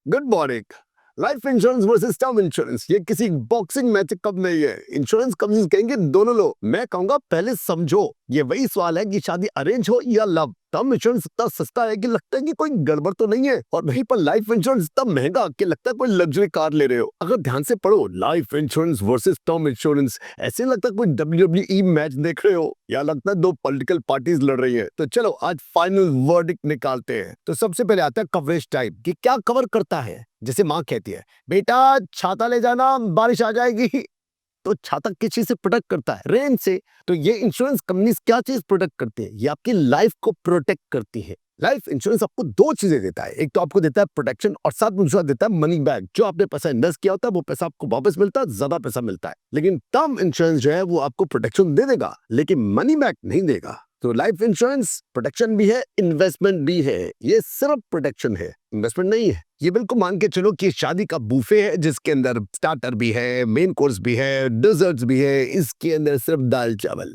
Good morning. Life insurance versus term insurance ये किसी boxing match कब नहीं है। इंश्योरेंस कंपनीज कहेंगे दोनों लो, मैं कहूंगा पहले समझो। ये वही सवाल है कि शादी अरेंज हो या लव। टर्म इंश्योरेंस इतना सस्ता है कि लगता है कि कोई गड़बड़ तो नहीं है, और वहीं पर लाइफ इंश्योरेंस इतना महंगा कि लगता है कोई लग्जरी कार ले रहे हो। अगर ध्यान से पढ़ो life insurance versus term insurance, ऐसे लगता है कोई WWE मैच देख रहे हो या लगता है दो पॉलिटिकल पार्टीज लड़ रही है। तो चलो आज फाइनल वर्डिक्ट निकालते हैं। तो सबसे पहले आता है कवरेज टाइप कि क्या कवर करता है। जैसे माँ कहती है बेटा छाता ले जाना बारिश आ जाएगी, तो छाता किस चीज से प्रोटेक्ट करता है? रेन से। तो ये इंश्योरेंस कंपनीज क्या चीज प्रोटेक्ट करती है? ये आपकी लाइफ को प्रोटेक्ट करती है। लाइफ इंश्योरेंस आपको दो चीजें देता है, एक तो आपको देता है प्रोटेक्शन और साथ में दूसरा देता है मनी बैक। जो आपने पैसा इन्वेस्ट किया होता है वो पैसा आपको वापस मिलता है, ज्यादा पैसा मिलता है। लेकिन टर्म इंश्योरेंस जो है वो आपको प्रोटेक्शन दे देगा लेकिन मनी बैक नहीं देगा। तो लाइफ इंश्योरेंस प्रोटेक्शन भी है, इन्वेस्टमेंट भी है। ये सिर्फ प्रोटेक्शन है, इन्वेस्टमेंट नहीं है। ये बिल्कुल मान के चलो कि शादी का बुफे है जिसके अंदर स्टार्टर भी है, मेन कोर्स भी है, डिजर्ट्स भी है, इसके अंदर सिर्फ दाल चावल।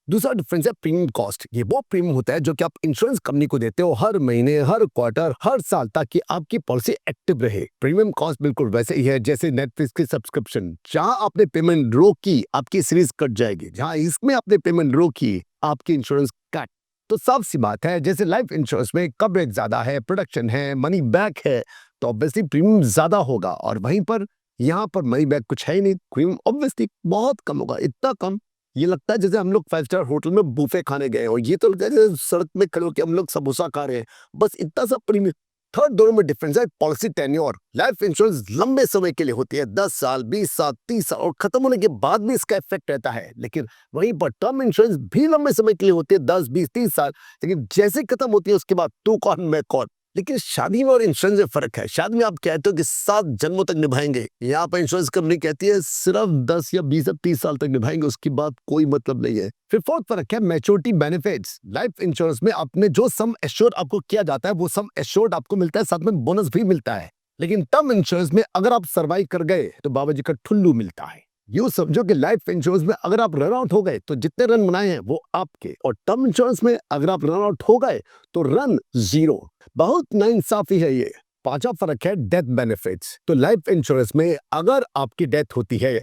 दूसरा डिफरेंस है प्रीमियम कॉस्ट। ये वो प्रीमियम होता है जो कि आप इंश्योरेंस कंपनी को देते हो हर महीने, हर क्वार्टर, हर साल, ताकि आपकी पॉलिसी एक्टिव रहे। प्रीमियम कॉस्ट बिल्कुल वैसे ही है जैसे नेटफ्लिक्स की सब्सक्रिप्शन। जहां आपने पेमेंट रोकी आपकी सीरीज कट जाएगी, जहां इसमें आपने पेमेंट रोकी आपकी इंश्योरेंस कट। तो साफ सी बात है, जैसे लाइफ इंश्योरेंस में कवरेज ज्यादा है, प्रोडक्शन है, मनी बैक है, तो ऑब्वियसली प्रीमियम ज्यादा होगा। और वहीं पर यहाँ पर मनी बैक कुछ है ही नहीं, प्रीमियम ऑब्वियसली बहुत कम होगा। इतना कम ये लगता है जैसे हम लोग 5 स्टार होटल में बुफे खाने गए और ये तो लगता है जैसे सड़क में खड़े होकर हम लोग समोसा खा रहे हैं। बस इतना सा प्रीमियम। थर्ड दोनों में डिफरेंस है पॉलिसी टेन्योर। लाइफ इंश्योरेंस लंबे समय के लिए होती है, 10 साल, 20 साल, 30 साल, और खत्म होने के बाद भी इसका इफेक्ट रहता है। लेकिन वहीं पर टर्म इंश्योरेंस भी लंबे समय के लिए होती है, 10, 20, 30 साल, लेकिन जैसे खत्म होती है उसके बाद तू कौन मैं कौन। लेकिन शादी में और इंश्योरेंस में फर्क है। शादी में आप कहते हो कि 7 जन्मों तक निभाएंगे, यहाँ पर इंश्योरेंस कंपनी कहती है सिर्फ 10 या 20 या 30 साल तक निभाएंगे, उसकी बात कोई मतलब नहीं है। फिर फोर्थ फर्क है मैच्योरिटी बेनिफिट्स। लाइफ इंश्योरेंस में आपने जो सम एश्योर्ड आपको किया जाता है वो सम एश्योर्ड आपको मिलता है, साथ में बोनस भी मिलता है। लेकिन टर्म इंश्योरेंस में अगर आप सर्वाइव कर गए तो बाबा जी का ठुल्लू मिलता है। यूं समझो कि लाइफ इंश्योरेंस में अगर आप रन आउट हो गए तो जितने रन बनाए हैं वो आपके, और टर्म इंश्योरेंस में अगर आप रन आउट हो गए तो रन जीरो। बहुत नाइंसाफी है ये। पांचवा फर्क है डेथ बेनिफिट्स। तो लाइफ इंश्योरेंस में अगर आपकी डेथ होती है,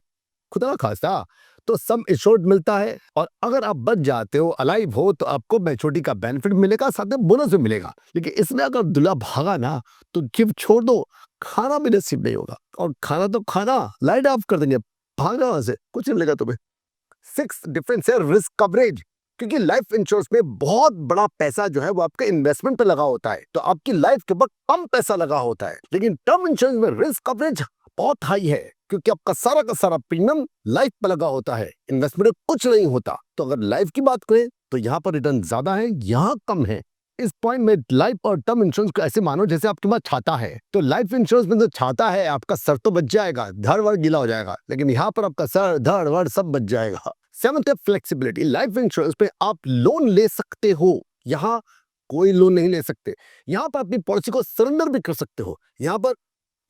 खुदा ना खास्ता, तो सम इंश्योर्ड मिलता है, और अगर आप बच जाते हो, अलाइव हो, तो आपको मैच्योरिटी का बेनिफिट मिलेगा, साथ में बोनस भी मिलेगा। लेकिन इसमें अगर दूल्हा भागा ना तो गिफ्ट छोड़ दो, खाना भी नसीब नहीं होगा। और खाना तो खाना लाइट ऑफ कर देंगे, भागना वहां से, कुछ नहीं मिलेगा तुम्हें। सिक्स डिफरेंस है रिस्क कवरेज। क्योंकि लाइफ इंश्योरेंस में बहुत बड़ा पैसा जो है वो आपके इन्वेस्टमेंट पे लगा होता है, तो आपकी लाइफ के ऊपर कम पैसा लगा होता है। लेकिन टर्म इंश्योरेंस में रिस्क कवरेज बहुत हाई है, क्योंकि आपका सारा का सारा प्रीमियम लाइफ पे लगा होता है, इन्वेस्टमेंट में कुछ नहीं होता। तो अगर लाइफ की बात करें तो यहाँ पर रिटर्न ज्यादा है, यहाँ कम है। इस पॉइंट में लाइफ और टर्म इंश्योरेंस को ऐसे मानो जैसे आपके पास छाता है। तो लाइफ इंश्योरेंस में जो छाता है आपका सर तो बच जाएगा, धड़ वड़ गीला हो जाएगा, लेकिन यहाँ पर आपका सर धड़ वड़ सब बच जाएगा। सेवंथ है फ्लेक्सिबिलिटी। लाइफ इंश्योरेंस पे आप लोन ले सकते हो, यहाँ कोई लोन नहीं ले सकते। यहाँ पर अपनी पॉलिसी को सरेंडर भी कर सकते हो, यहाँ पर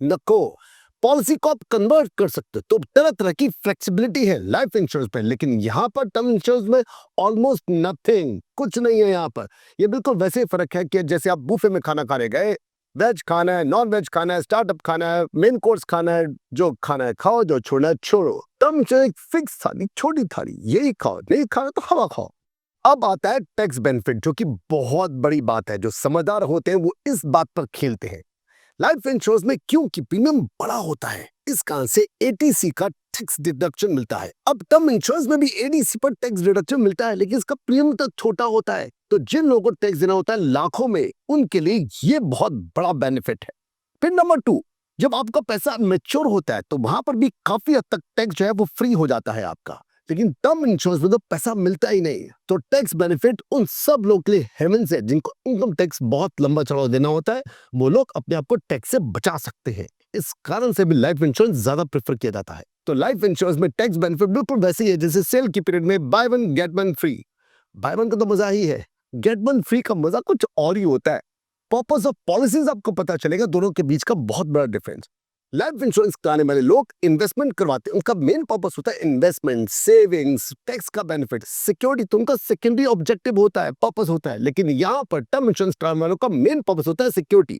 नको पॉलिसी को आप कन्वर्ट कर सकते हो। तो तरह तरह की फ्लेक्सिबिलिटी है लाइफ इंश्योरेंस पे, लेकिन यहाँ पर टर्म इंश्योरेंस में ऑलमोस्ट नथिंग, कुछ नहीं है। यहाँ पर ये बिल्कुल वैसे ही फर्क है कि जैसे आप बुफे में खाना खाने गए, वेज खाना है, नॉन वेज खाना है, स्टार्टअप खाना है, मेन कोर्स खाना है, जो खाना है खाओ, जो छोड़ना है छोड़ो। टर्म इंश्योरेंस फिक्स थाली, छोटी थाली, यही खाओ, नहीं खाना तो हवा खाओ। अब आता है टैक्स बेनिफिट, जो कि बहुत बड़ी बात है। जो समझदार होते हैं वो इस बात पर खेलते हैं। लाइफ इंश्योरेंस में क्योंकि प्रीमियम बड़ा होता है, इस कारण से एटीसी का टैक्स डिडक्शन मिलता है। अब टर्म इंश्योरेंस में भी एडीसी पर टैक्स डिडक्शन मिलता है, लेकिन इसका प्रीमियम तो छोटा होता है। तो जिन लोगों को टैक्स देना होता है लाखों में, उनके लिए ये बहुत बड़ा बेनिफिट है। फिर नंबर 2, जब आपका पैसा मेच्योर होता है तो वहां पर भी काफी हद तक टैक्स जो है वो फ्री हो जाता है आपका। लेकिन टर्म इंश्योरेंस में तो पैसा मिलता ही नहीं। तो टैक्स बेनिफिट उन सब लोगों के लिए हेवन से, जिनको इनकम टैक्स बहुत लंबा चौड़ा देना होता है, वो लोग अपने आप को टैक्स से बचा सकते हैं। इस कारण से भी लाइफ इंश्योरेंस ज्यादा प्रेफर किया जाता है। तो लाइफ इंश्योरेंस में टैक्स बेनिफिट बिल्कुल वैसे ही है जैसे सेल की पीरियड में by one get one free. By one का तो मजा ही है, गेट वन फ्री का मजा कुछ और ही होता है। पर्पस ऑफ पॉलिसीज आपको पता चलेगा, दोनों के बीच का बहुत बड़ा डिफरेंस। लाइफ इंश्योरेंस कराने वाले लोग इन्वेस्टमेंट करवाते हैं, उनका मेन पर्पस होता है इन्वेस्टमेंट, सेविंग्स, टैक्स का बेनिफिट, सिक्योरिटी, तो उनका सेकेंडरी ऑब्जेक्टिव होता है, पर्पस होता है। लेकिन यहाँ पर टर्म इंश्योरेंस कराने वालों का मेन पर्पस होता है सिक्योरिटी।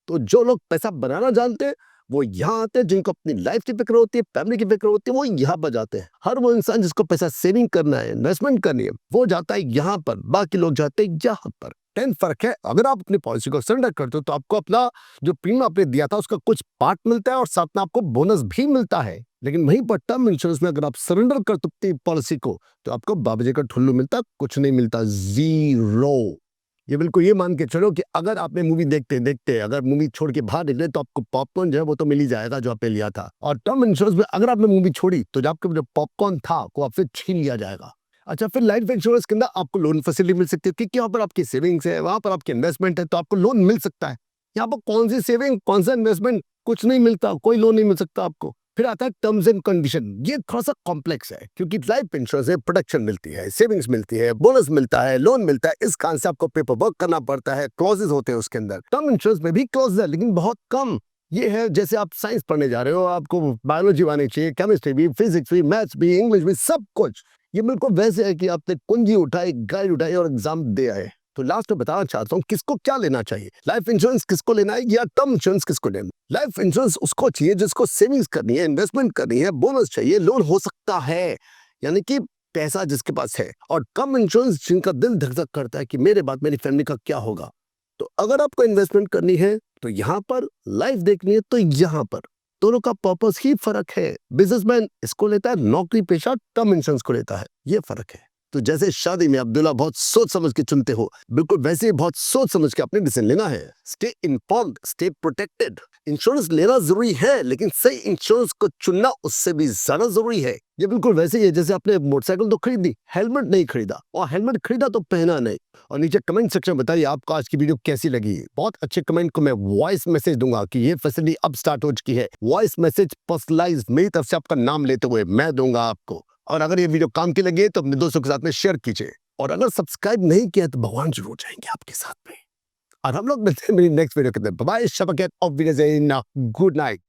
तो जो लोग पैसा बनाना जानते हैं वो यहाँ आते हैं, जिनको अपनी लाइफ की फिक्र होती है, फैमिली की फिक्र होती है, वो यहाँ पर जाते हैं। हर वो इंसान जिसको पैसा सेविंग करना है, इन्वेस्टमेंट करनी है, वो जाता है यहाँ पर, बाकी लोग जाते हैं यहाँ पर। 10 फर्क है। अगर आप अपनी पॉलिसी को सरेंडर करते हो तो आपको अपना जो प्रीमियम आपने दिया था उसका कुछ पार्ट मिलता है और साथ में आपको बोनस भी मिलता है। लेकिन वहीं पर टर्म इंश्योरेंस में अगर आप सरेंडर कर दो अपनी पॉलिसी को तो आपको बाबा जी का ठुल्लू मिलता, कुछ नहीं मिलता, जीरो। ये बिल्कुल ये मान के चलो कि अगर आपने मूवी देखते देखते अगर मूवी छोड़ के बाहर निकले तो आपको पॉपकॉर्न जो है वो तो मिल ही जाएगा जो आपने लिया था। और टर्म इंश्योरेंस में अगर आपने मूवी छोड़ी तो जो आपका जो पॉपकॉर्न था वो आपसे छीन लिया जाएगा। अच्छा, फिर लाइफ इंश्योरेंस के अंदर आपको लोन फैसिलिटी मिल सकती है क्योंकि यहाँ पर आपकी सेविंग्स है, वहां पर आपकी इन्वेस्टमेंट है, तो आपको लोन मिल सकता है। यहाँ पर कौन सी सेविंग, कौन सा इन्वेस्टमेंट, कुछ नहीं मिलता, कोई लोन नहीं मिल सकता आपको। फिर आता है टर्म्स एंड कंडीशन। ये थोड़ा सा कॉम्प्लेक्स है क्योंकि लाइफ इंश्योरेंस है, प्रोटेक्शन मिलती है, सेविंग्स मिलती है, बोनस मिलता है, लोन मिलता है, इस कारण से आपको पेपर वर्क करना पड़ता है, क्लॉजेस होते हैं उसके अंदर। टर्म इंश्योरेंस में भी क्लॉजेस है लेकिन बहुत कम। ये है जैसे आप साइंस पढ़ने जा रहे हो, आपको बायोलॉजी आनी चाहिए, केमिस्ट्री भी, फिजिक्स भी, मैथ्स भी, इंग्लिश भी, सब कुछ। ये बिल्कुल वैसे है कि आपने कुंजी उठाई, गाइड उठाई और एग्जाम दे आए। तो लास्ट में बताना चाहता हूँ किसको क्या लेना चाहिए, लाइफ इंश्योरेंस किसको लेना है या टर्म इंश्योरेंस किसको लेना है। लाइफ इंश्योरेंस उसको चाहिए जिसको सेविंग्स करनी है, इन्वेस्टमेंट करनी है, बोनस चाहिए, लोन हो सकता है, यानी कि पैसा जिसके पास है। और टर्म इंश्योरेंस जिनका दिल धक धक करता है कि मेरे बाद मेरी फैमिली का क्या होगा। तो अगर आपको इन्वेस्टमेंट करनी है तो यहाँ पर, लाइफ देखनी है तो यहाँ पर। दोनों का पर्पस ही फर्क है। बिजनेसमैन इसको लेता है, नौकरी पेशा टर्म इंश्योरेंस को लेता है, ये फर्क है। तो जैसे शादी में अब्दुल्ला बहुत सोच समझ के चुनते हो, बिल्कुल वैसे ही बहुत सोच समझ के अपने डिसीजन लेना है। Stay informed, stay protected. Insurance लेना जरूरी है लेकिन सही इंश्योरेंस को चुनना उससे भी ज्यादा जरूरी है। ये बिल्कुल वैसे ही है जैसे आपने मोटरसाइकिल तो खरीदी, हेलमेट नहीं खरीदा, और हेलमेट खरीदा तो पहना नहीं। और नीचे कमेंट सेक्शन में बताइए आपको आज की वीडियो कैसी लगी। बहुत अच्छे कमेंट को मैं वॉइस मैसेज दूंगा कि ये फैसिलिटी अब स्टार्ट हो चुकी है। वॉइस मैसेज पर्सनलाइज मेरी तरफ से आपका नाम लेते हुए मैं दूंगा आपको। और अगर ये वीडियो काम की लगी तो अपने दोस्तों के साथ में शेयर कीजिए। और अगर सब्सक्राइब नहीं किया तो भगवान जरूर जाएंगे आपके साथ में। और हम लोग मिलते हैं मेरी नेक्स्ट वीडियो के अंदर। बाय, शबा के ऑफ वीडियो, गुड नाइट।